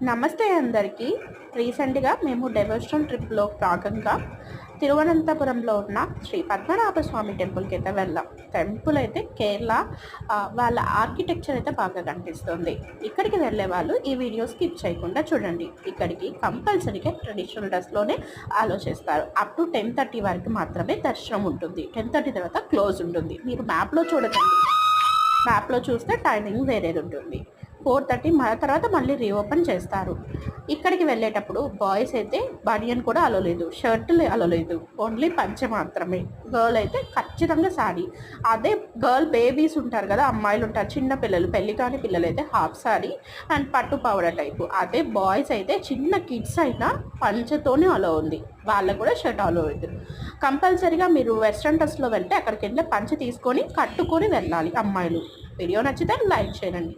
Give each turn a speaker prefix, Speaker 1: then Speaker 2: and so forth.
Speaker 1: నమస్తే అందరికీ. రీసెంట్గా మేము డెవోషనల్ ట్రిప్లో భాగంగా తిరువనంతపురంలో ఉన్న శ్రీ పద్మనాభ స్వామి టెంపుల్కి అయితే వెళ్ళాం. టెంపుల్ అయితే కేరళ వాళ్ళ ఆర్కిటెక్చర్ అయితే బాగా కనిపిస్తుంది. ఇక్కడికి వెళ్ళే వాళ్ళు ఈ వీడియో స్కిప్ చేయకుండా చూడండి. ఇక్కడికి కంపల్సరీగా ట్రెడిషనల్ డ్రెస్లోనే ఆలోచిస్తారు. అప్ టు 10:30 వరకు మాత్రమే దర్శనం ఉంటుంది. 10:30 తర్వాత క్లోజ్ ఉంటుంది. మీరు మ్యాప్లో చూడకండి, మ్యాప్లో చూస్తే టైమింగ్ వేరేది ఉంటుంది. 4:30 తర్వాత మళ్ళీ రీఓపెన్ చేస్తారు. ఇక్కడికి వెళ్ళేటప్పుడు బాయ్స్ అయితే బనియన్ కూడా అలో లేదు, షర్టులు అలో లేదు, ఓన్లీ పంచె మాత్రమే. గర్ల్ అయితే ఖచ్చితంగా సారీ. అదే గర్ల్ బేబీస్ ఉంటారు కదా, అమ్మాయిలు ఉంటారు, చిన్న పిల్లలు, పెళ్లి కాని పిల్లలు అయితే హాఫ్ సారీ అండ్ పట్టు పౌడర్ టైపు. అదే బాయ్స్ అయితే చిన్న కిడ్స్ అయినా పంచెతోనే అలో ఉంది, వాళ్ళకు కూడా షర్ట్ అలో లేదు. కంపల్సరీగా మీరు వెస్ట్రన్ డ్రెస్లో వెళ్తే అక్కడికి వెళ్ళి పంచె తీసుకొని కట్టుకొని వెళ్ళాలి అమ్మాయిలు. వీడియో నచ్చితే లైక్ చేయండి.